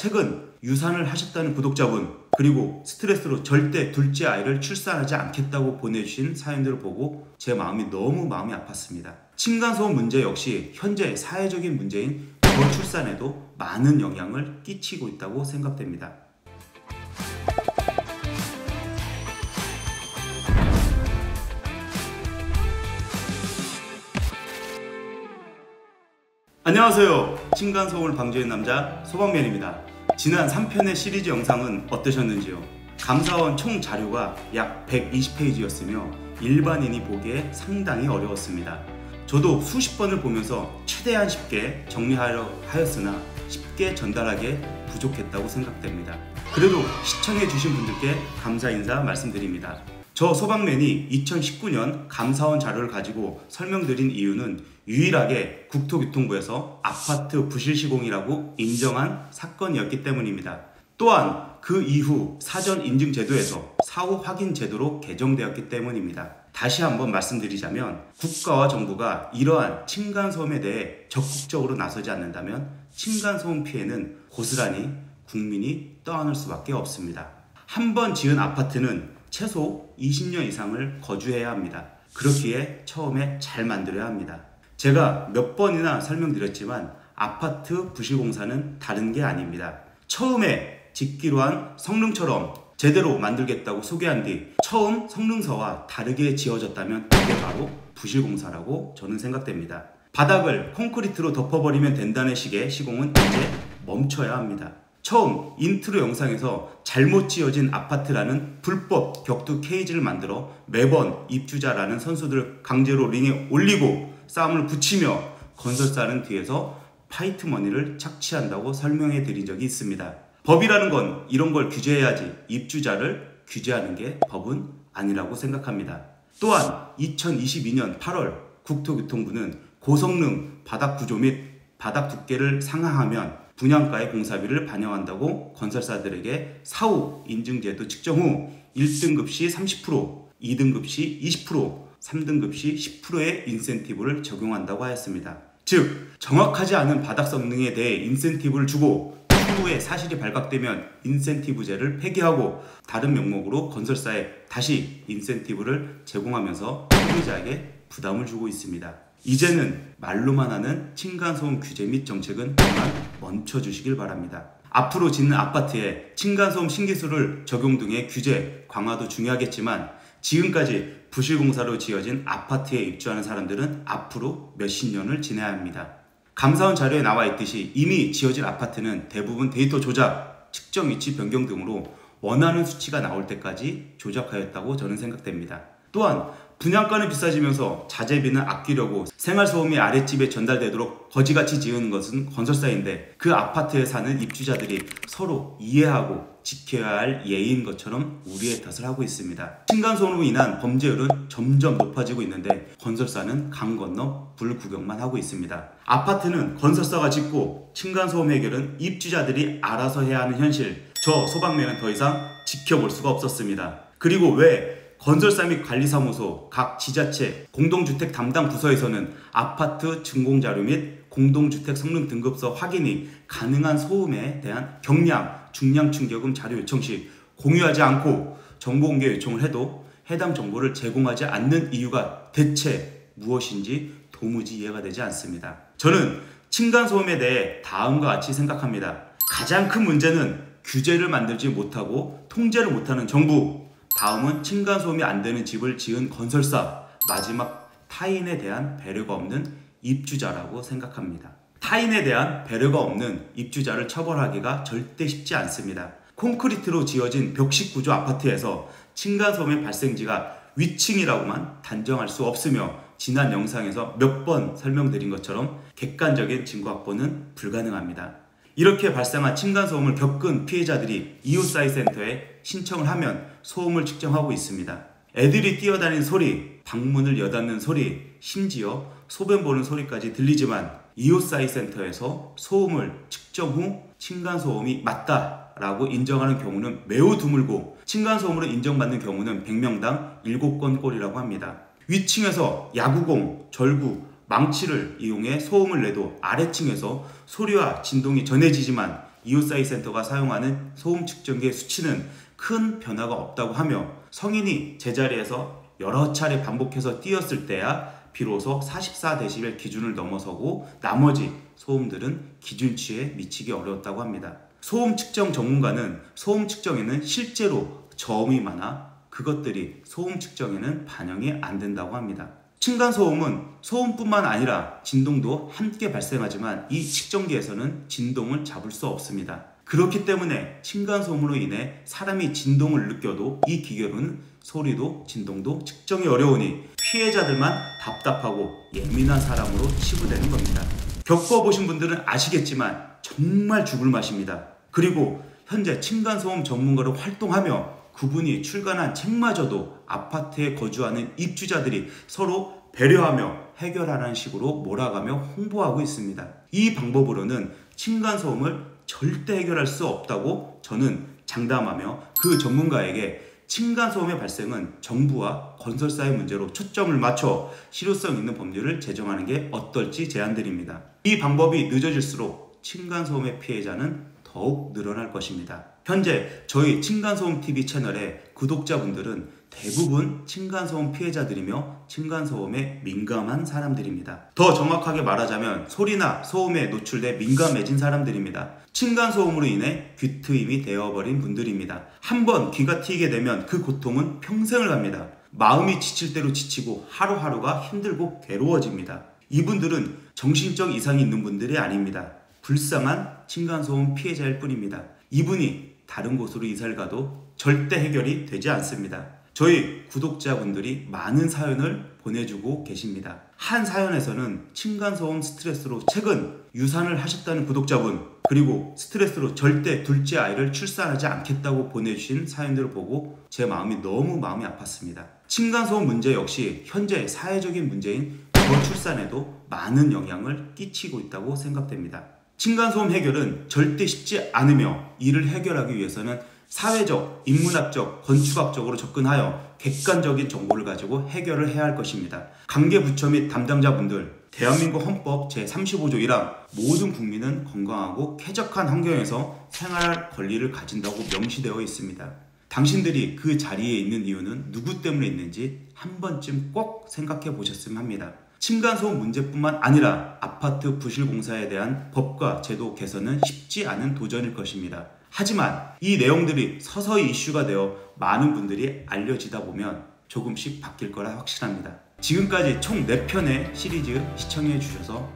최근 유산을 하셨다는 구독자분, 그리고 스트레스로 절대 둘째 아이를 출산하지 않겠다고 보내주신 사연들을 보고 제 마음이 너무 마음이 아팠습니다. 층간소음 문제 역시 현재 사회적인 문제인 저출산에도 많은 영향을 끼치고 있다고 생각됩니다. 안녕하세요. 층간소음을 방지하는 남자 소방맨입니다. 지난 3편의 시리즈 영상은 어떠셨는지요? 감사원 총 자료가 약 120페이지였으며 일반인이 보기에 상당히 어려웠습니다. 저도 수십 번을 보면서 최대한 쉽게 정리하려 하였으나 쉽게 전달하기에 부족했다고 생각됩니다. 그래도 시청해주신 분들께 감사 인사 말씀드립니다. 저 소방맨이 2019년 감사원 자료를 가지고 설명드린 이유는 유일하게 국토교통부에서 아파트 부실 시공이라고 인정한 사건이었기 때문입니다. 또한 그 이후 사전 인증 제도에서 사후 확인 제도로 개정되었기 때문입니다. 다시 한번 말씀드리자면 국가와 정부가 이러한 층간소음에 대해 적극적으로 나서지 않는다면 층간소음 피해는 고스란히 국민이 떠안을 수밖에 없습니다. 한 번 지은 아파트는 최소 20년 이상을 거주해야 합니다. 그렇기에 처음에 잘 만들어야 합니다. 제가 몇 번이나 설명드렸지만 아파트 부실공사는 다른 게 아닙니다. 처음에 짓기로 한 성능처럼 제대로 만들겠다고 소개한 뒤 처음 성능서와 다르게 지어졌다면 그게 바로 부실공사라고 저는 생각됩니다. 바닥을 콘크리트로 덮어버리면 된다는 식의 시공은 이제 멈춰야 합니다. 처음 인트로 영상에서 잘못 지어진 아파트라는 불법 격투 케이지를 만들어 매번 입주자라는 선수들을 강제로 링에 올리고 싸움을 붙이며 건설사는 뒤에서 파이트 머니를 착취한다고 설명해 드린 적이 있습니다. 법이라는 건 이런 걸 규제해야지 입주자를 규제하는 게 법은 아니라고 생각합니다. 또한 2022년 8월 국토교통부는 고성능 바닥 구조 및 바닥 두께를 상하하면 분양가의 공사비를 반영한다고 건설사들에게 사후 인증제도 측정 후 1등급 시 30%, 2등급 시 20%, 3등급 시 10%의 인센티브를 적용한다고 하였습니다. 즉, 정확하지 않은 바닥 성능에 대해 인센티브를 주고 추후에 사실이 발각되면 인센티브제를 폐기하고 다른 명목으로 건설사에 다시 인센티브를 제공하면서 소비자에게 부담을 주고 있습니다. 이제는 말로만 하는 층간소음 규제 및 정책은 그만 멈춰주시길 바랍니다. 앞으로 짓는 아파트에 층간소음 신기술을 적용 등의 규제 강화도 중요하겠지만 지금까지 부실공사로 지어진 아파트에 입주하는 사람들은 앞으로 몇십 년을 지내야 합니다. 감사원 자료에 나와 있듯이 이미 지어진 아파트는 대부분 데이터 조작, 측정 위치 변경 등으로 원하는 수치가 나올 때까지 조작하였다고 저는 생각됩니다. 또한 분양가는 비싸지면서 자재비는 아끼려고 생활소음이 아랫집에 전달되도록 거지같이 지은 것은 건설사인데 그 아파트에 사는 입주자들이 서로 이해하고 지켜야 할 예의인 것처럼 우리의 탓을 하고 있습니다. 층간소음으로 인한 범죄율은 점점 높아지고 있는데 건설사는 강 건너 불구경만 하고 있습니다. 아파트는 건설사가 짓고 층간소음 해결은 입주자들이 알아서 해야 하는 현실, 저 소방맨은 더 이상 지켜볼 수가 없었습니다. 그리고 왜 건설사 및 관리사무소, 각 지자체, 공동주택 담당 부서에서는 아파트 준공자료 및 공동주택 성능 등급서 확인이 가능한 소음에 대한 경량, 중량 충격음 자료 요청 시 공유하지 않고 정보 공개 요청을 해도 해당 정보를 제공하지 않는 이유가 대체 무엇인지 도무지 이해가 되지 않습니다. 저는 층간소음에 대해 다음과 같이 생각합니다. 가장 큰 문제는 규제를 만들지 못하고 통제를 못하는 정부, 다음은 층간소음이 안 되는 집을 지은 건설사, 마지막 타인에 대한 배려가 없는 입주자라고 생각합니다. 타인에 대한 배려가 없는 입주자를 처벌하기가 절대 쉽지 않습니다. 콘크리트로 지어진 벽식 구조 아파트에서 층간소음의 발생지가 위층이라고만 단정할 수 없으며 지난 영상에서 몇 번 설명드린 것처럼 객관적인 증거 확보는 불가능합니다. 이렇게 발생한 층간소음을 겪은 피해자들이 이웃사회센터에 신청을 하면 소음을 측정하고 있습니다. 애들이 뛰어다니는 소리, 방문을 여닫는 소리, 심지어 소변 보는 소리까지 들리지만 이웃사회센터에서 소음을 측정 후 층간소음이 맞다라고 인정하는 경우는 매우 드물고 층간소음으로 인정받는 경우는 100명당 7건 꼴이라고 합니다. 위층에서 야구공, 절구, 망치를 이용해 소음을 내도 아래층에서 소리와 진동이 전해지지만 이웃사이센터가 사용하는 소음 측정기의 수치는 큰 변화가 없다고 하며 성인이 제자리에서 여러 차례 반복해서 뛰었을 때야 비로소 44데시벨 기준을 넘어서고 나머지 소음들은 기준치에 미치기 어려웠다고 합니다. 소음 측정 전문가는 소음 측정에는 실제로 저음이 많아 그것들이 소음 측정에는 반영이 안 된다고 합니다. 층간소음은 소음뿐만 아니라 진동도 함께 발생하지만 이 측정기에서는 진동을 잡을 수 없습니다. 그렇기 때문에 층간소음으로 인해 사람이 진동을 느껴도 이 기계로는 소리도 진동도 측정이 어려우니 피해자들만 답답하고 예민한 사람으로 치부되는 겁니다. 겪어보신 분들은 아시겠지만 정말 죽을 맛입니다. 그리고 현재 층간소음 전문가로 활동하며 그분이 출간한 책마저도 아파트에 거주하는 입주자들이 서로 배려하며 해결하라는 식으로 몰아가며 홍보하고 있습니다. 이 방법으로는 층간소음을 절대 해결할 수 없다고 저는 장담하며 그 전문가에게 층간소음의 발생은 정부와 건설사의 문제로 초점을 맞춰 실효성 있는 법률을 제정하는 게 어떨지 제안드립니다. 이 방법이 늦어질수록 층간소음의 피해자는 더욱 늘어날 것입니다. 현재 저희 층간소음TV 채널의 구독자분들은 대부분 층간소음 피해자들이며 층간소음에 민감한 사람들입니다. 더 정확하게 말하자면 소리나 소음에 노출돼 민감해진 사람들입니다. 층간소음으로 인해 귀트임이 되어버린 분들입니다. 한번 귀가 트이게 되면 그 고통은 평생을 갑니다. 마음이 지칠 대로 지치고 하루하루가 힘들고 괴로워집니다. 이분들은 정신적 이상이 있는 분들이 아닙니다. 불쌍한 층간소음 피해자일 뿐입니다. 이분이 다른 곳으로 이사를 가도 절대 해결이 되지 않습니다. 저희 구독자분들이 많은 사연을 보내주고 계십니다. 한 사연에서는 층간소음 스트레스로 최근 유산을 하셨다는 구독자분, 그리고 스트레스로 절대 둘째 아이를 출산하지 않겠다고 보내주신 사연들을 보고 제 마음이 너무 아팠습니다. 층간소음 문제 역시 현재 사회적인 문제인 저출산에도 많은 영향을 끼치고 있다고 생각됩니다. 층간소음 해결은 절대 쉽지 않으며 이를 해결하기 위해서는 사회적, 인문학적, 건축학적으로 접근하여 객관적인 정보를 가지고 해결을 해야 할 것입니다. 관계부처 및 담당자분들, 대한민국 헌법 제35조 1항 모든 국민은 건강하고 쾌적한 환경에서 생활할 권리를 가진다고 명시되어 있습니다. 당신들이 그 자리에 있는 이유는 누구 때문에 있는지 한 번쯤 꼭 생각해 보셨으면 합니다. 층간소음 문제뿐만 아니라 아파트 부실 공사에 대한 법과 제도 개선은 쉽지 않은 도전일 것입니다. 하지만 이 내용들이 서서히 이슈가 되어 많은 분들이 알려지다 보면 조금씩 바뀔 거라 확신합니다. 지금까지 총 4편의 시리즈 시청해 주셔서